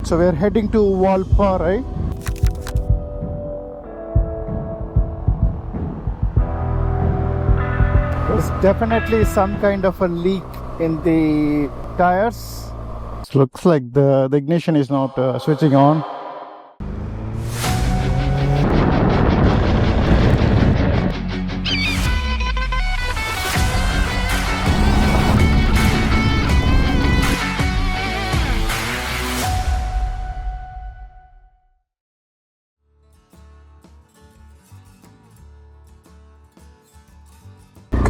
So we're heading to Valparai. There's definitely some kind of a leak in the tires. It looks like the ignition is not switching on.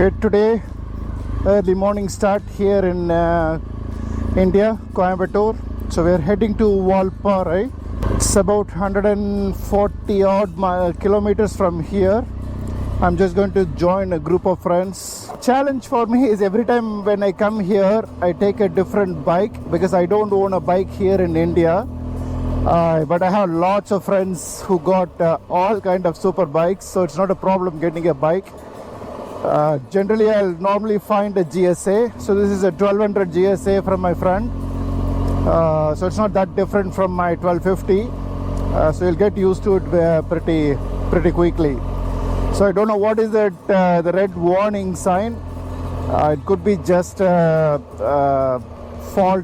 Okay, today early morning start here in India, Coimbatore. So we're heading to Valparai. It's about 140 odd kilometers from here. I'm just going to join a group of friends. Challenge for me is every time when I come here, I take a different bike because I don't own a bike here in India. But I have lots of friends who got all kind of super bikes, so it's not a problem getting a bike. Generally I'll normally find a GSA. So this is a 1200 GSA from my friend. So it's not that different from my 1250. So you'll get used to it pretty quickly. So I don't know what is that the red warning sign. It could be just fault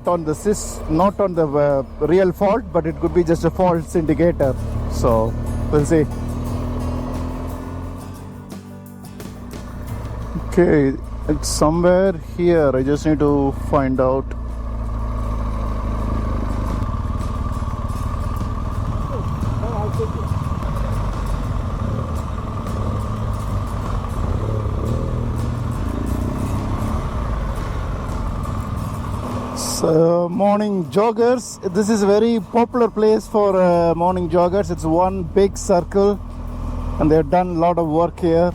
on the sys, not on the real fault, but it could be just a false indicator. So we'll see. Okay, it's somewhere here. I just need to find out. So, morning joggers. This is a very popular place for morning joggers. It's one big circle and they've done a lot of work here.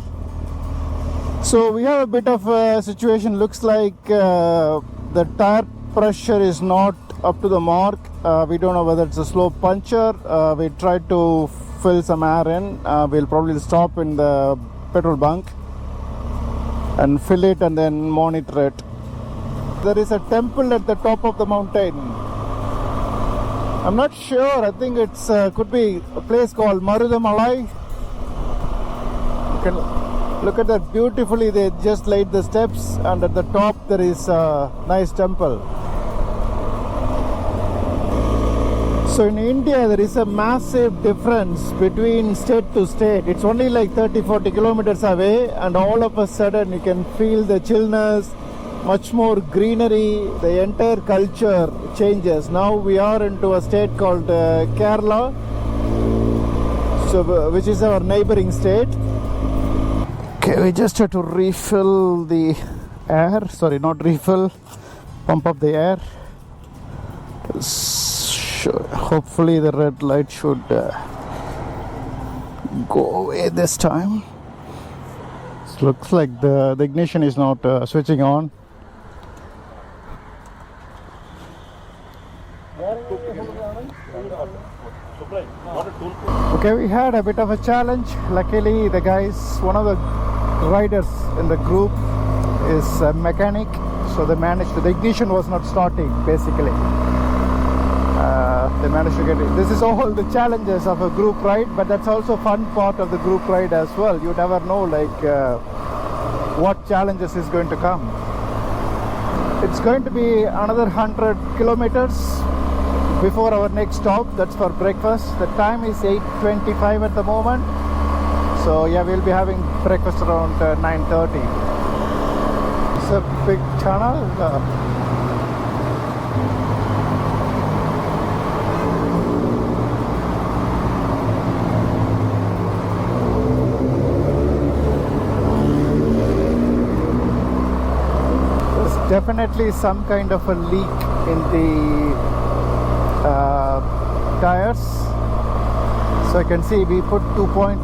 So we have a bit of a situation. Looks like the tire pressure is not up to the mark. We don't know whether it's a slow puncture. We tried to fill some air in. We'll probably stop in the petrol bunk and fill it and then monitor it. There is a temple at the top of the mountain. I'm not sure. I think it's could be a place called Marudamalai. You can look at that beautifully. They just laid the steps, and at the top there is a nice temple. So in India there is a massive difference between state to state. It's only like 30-40 kilometers away, and all of a sudden you can feel the chillness, much more greenery. The entire culture changes. Now we are into a state called Kerala, so which is our neighboring state. Okay, we just have to refill the air. Sorry, not refill, pump up the air. Hopefully the red light should go away this time. It looks like the ignition is not switching on. Okay, we had a bit of a challenge. Luckily the guys, one of the riders in the group is a mechanic, so they managed to, the ignition was not starting basically. They managed to get it. This is all the challenges of a group ride, but that's also fun part of the group ride as well. You never know what challenges is going to come. It's going to be another 100 kilometers before our next stop. That's for breakfast. The time is 8:25 at the moment. So yeah, we'll be having breakfast around 9:30. It's a big channel. There's definitely some kind of a leak in the tires. So I can see we put 2.8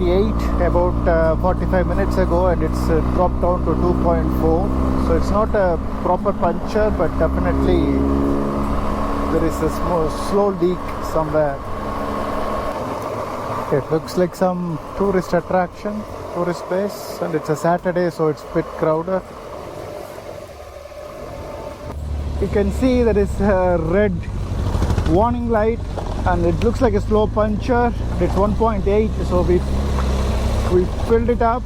about 45 minutes ago, and it's dropped down to 2.4. So it's not a proper puncture, but definitely there is a slow leak somewhere. It looks like some tourist attraction, tourist place, and it's a Saturday, so it's a bit crowded. You can see there is a red warning light and it looks like a slow puncture. It's 1.8, so we filled it up.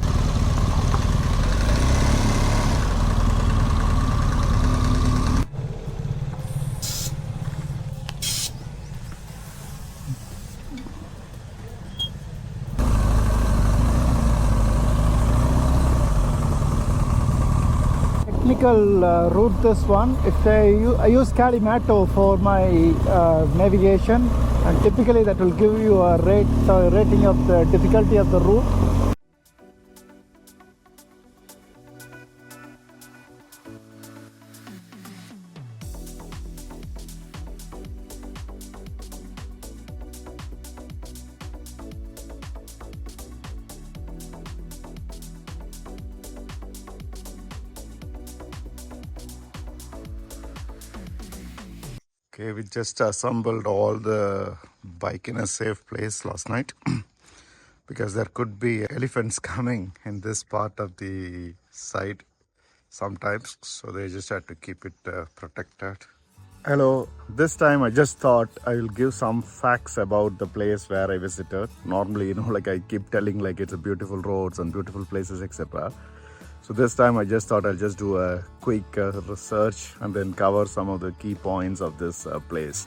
Route this one. I use Calimato for my navigation, and typically that will give you a rating of the difficulty of the route. Okay, we just assembled all the bike in a safe place last night because there could be elephants coming in this part of the site sometimes, so they just had to keep it protected. Hello, this time I just thought I will give some facts about the place where I visited. Normally, like I keep telling like it's a beautiful roads and beautiful places, etc. So this time I just thought I'll just do a quick research and then cover some of the key points of this place.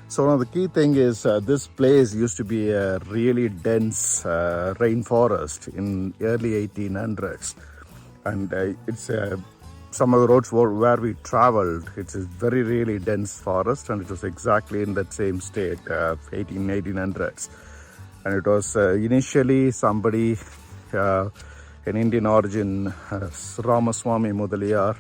So one of the key thing is this place used to be a really dense rainforest in early 1800s, and it's some of the roads where we traveled, it's a very really dense forest, and it was exactly in that same state 1800s. And it was initially somebody an Indian origin, Ramaswamy Mudaliyar,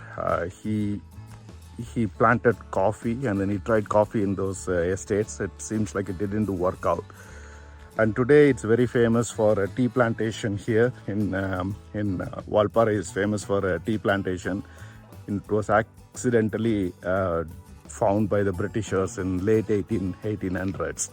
he planted coffee, and then he tried coffee in those estates. It seems like it didn't work out. And today it's very famous for a tea plantation here in Valparai is famous for a tea plantation. It was accidentally found by the Britishers in late 1800s.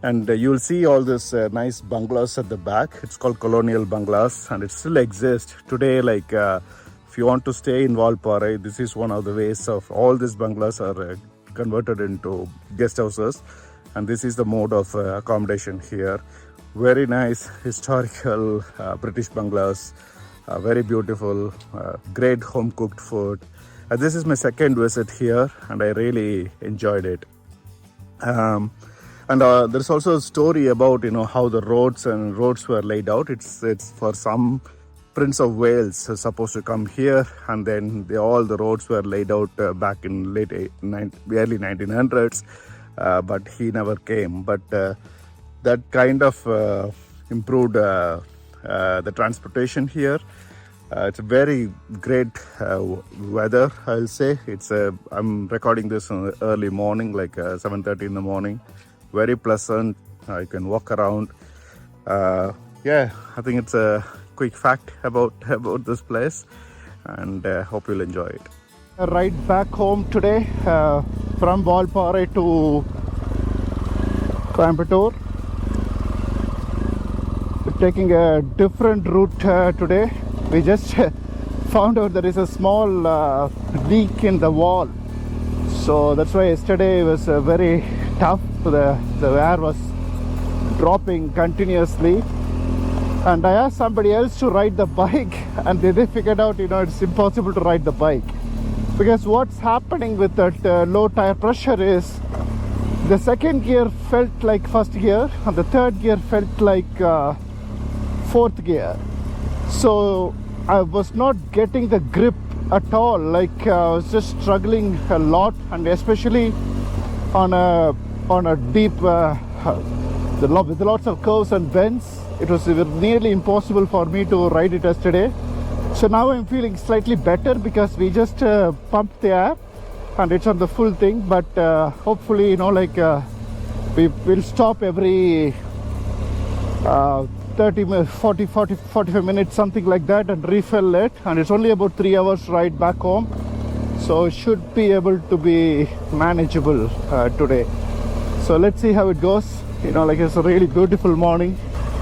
And you'll see all this nice bungalows at the back. It's called colonial bungalows, and it still exists today. Like if you want to stay in Valparai, this is one of the ways of all these bungalows are converted into guest houses, and this is the mode of accommodation here. Very nice historical British bungalows, very beautiful, great home cooked food. This is my second visit here, and I really enjoyed it. And there's also a story about how the roads were laid out. It's for some Prince of Wales supposed to come here, and then all the roads were laid out back in early 1900s, but he never came. But that kind of improved the transportation here. It's a very great weather, I'll say. I'm recording this in the early morning, like 7:30 in the morning. Very pleasant. You can walk around. Yeah, I think it's a quick fact about this place, and hope you'll enjoy it. A ride back home today from Valparai to Coimbatore. We're taking a different route today. We just found out there is a small leak in the wall, so that's why yesterday was very tough. The air was dropping continuously, and I asked somebody else to ride the bike, and they figured out it's impossible to ride the bike, because what's happening with that low tire pressure is the second gear felt like first gear, and the third gear felt like fourth gear. So I was not getting the grip at all. Like I was just struggling a lot, and especially on a deep with lots of curves and bends, it was nearly impossible for me to ride it yesterday. So now I'm feeling slightly better because we just pumped the air and it's on the full thing. But hopefully we will stop every 45 minutes, something like that, and refill it. And it's only about 3 hours ride back home, so it should be able to be manageable today. So let's see how it goes. It's a really beautiful morning.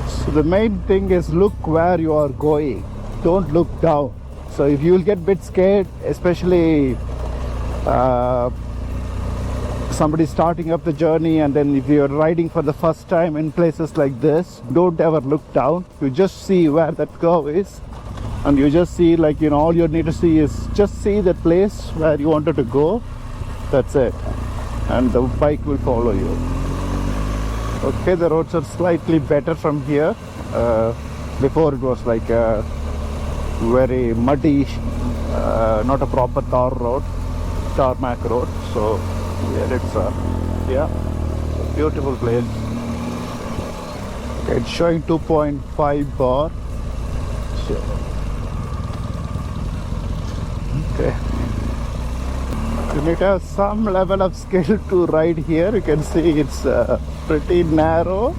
So the main thing is look where you are going, don't look down. So if you will get a bit scared, especially somebody starting up the journey, and then if you're riding for the first time in places like this, don't ever look down. You just see where that curve is, and you just see, like, you know, all you need to see is just see the place where you wanted to go. That's it, and the bike will follow you. Okay, the roads are slightly better from here. Before it was like a very muddy, not a proper tarmac road. So here it's yeah, beautiful place. Okay, it's showing 2.5 bar. So, okay, you need to have some level of skill to ride here. You can see it's pretty narrow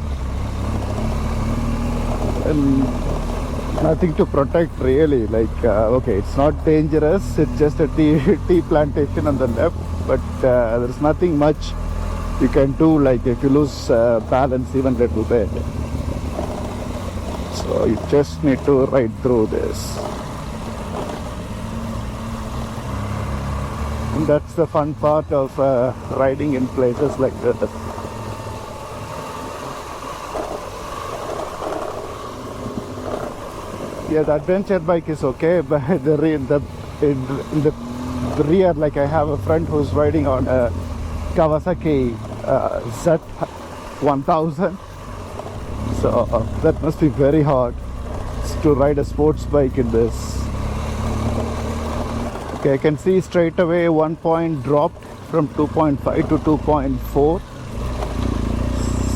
and nothing to protect really. Like okay, it's not dangerous, it's just a tea plantation on the left, but there's nothing much you can do, like if you lose balance even a little bit. So you just need to ride through this. And that's the fun part of riding in places like this. Yeah, the adventure bike is okay, but in the rear, like I have a friend who's riding on a Kawasaki Z1000, so that must be very hard to ride a sports bike in this. Okay, I can see straight away 1 point dropped from 2.5 to 2.4,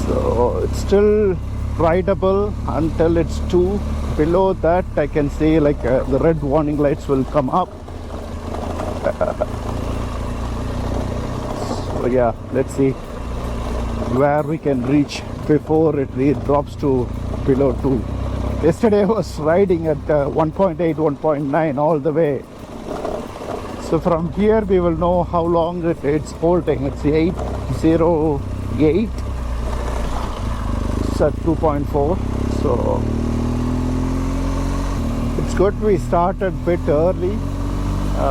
so it's still rideable until it's 2. Below that I can see like the red warning lights will come up. So yeah, let's see where we can reach before it drops to below 2. Yesterday I was riding at 1.8, 1.9 all the way. So from here we will know how long it's holding. It's 808. It's at 2.4. So it's good we started a bit early.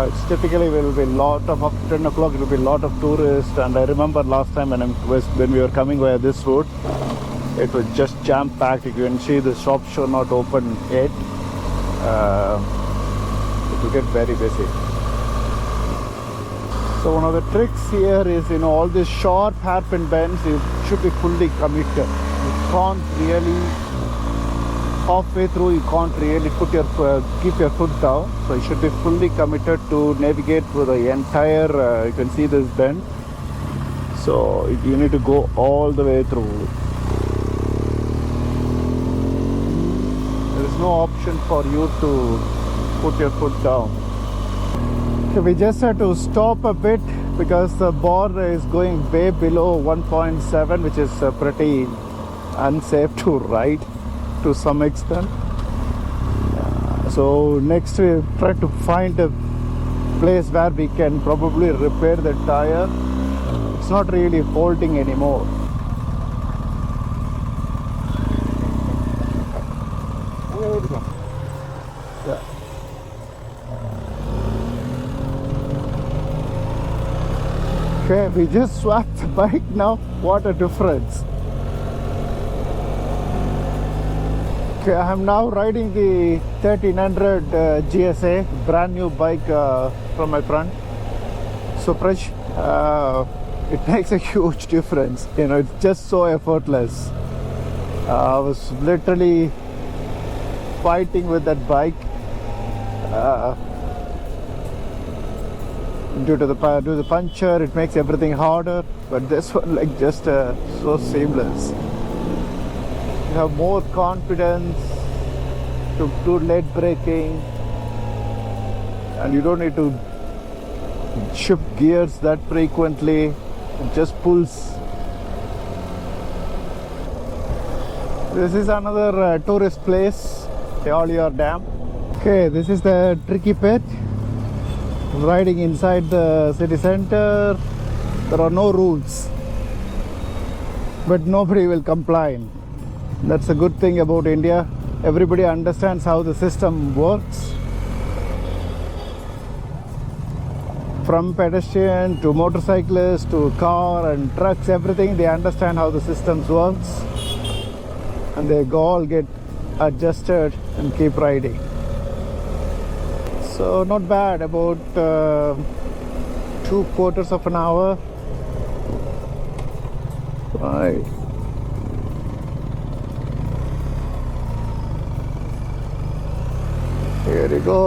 It's typically will be a lot of, after 10 o'clock it will be a lot of tourists, and I remember last time when we were coming via this route, it was just jam packed. You can see the shops should not open yet. It will get very busy. So one of the tricks here is, you know, all these sharp hairpin bends, you should be fully committed. You can't really, halfway through you can't really keep your foot down, so you should be fully committed to navigate through the entire you can see this bend, so you need to go all the way through. There is no option for you to put your foot down. So we just have to stop a bit because the bar is going way below 1.7, which is pretty unsafe to ride to some extent. So next we try to find a place where we can probably repair the tire. It's not really holding anymore. Yeah. Okay, we just swapped the bike now. What a difference. Okay, I am now riding the 1300 GSA, brand new bike from my friend. So Praj, it makes a huge difference. You know, it's just so effortless. I was literally fighting with that bike due to the puncture. It makes everything harder, but this one like just so seamless. You have more confidence to do lead braking, and you don't need to shift gears that frequently. It just pulls. This is another tourist place, the Aliyar Dam. Okay, this is the tricky pit. Riding inside the city center, there are no rules, but nobody will complain. That's a good thing about India. Everybody understands how the system works. from pedestrian to motorcyclists to car and trucks, everything, they understand how the systems works, and they all get adjusted and keep riding. So not bad, about 2/4 of an hour. Right. Here we go.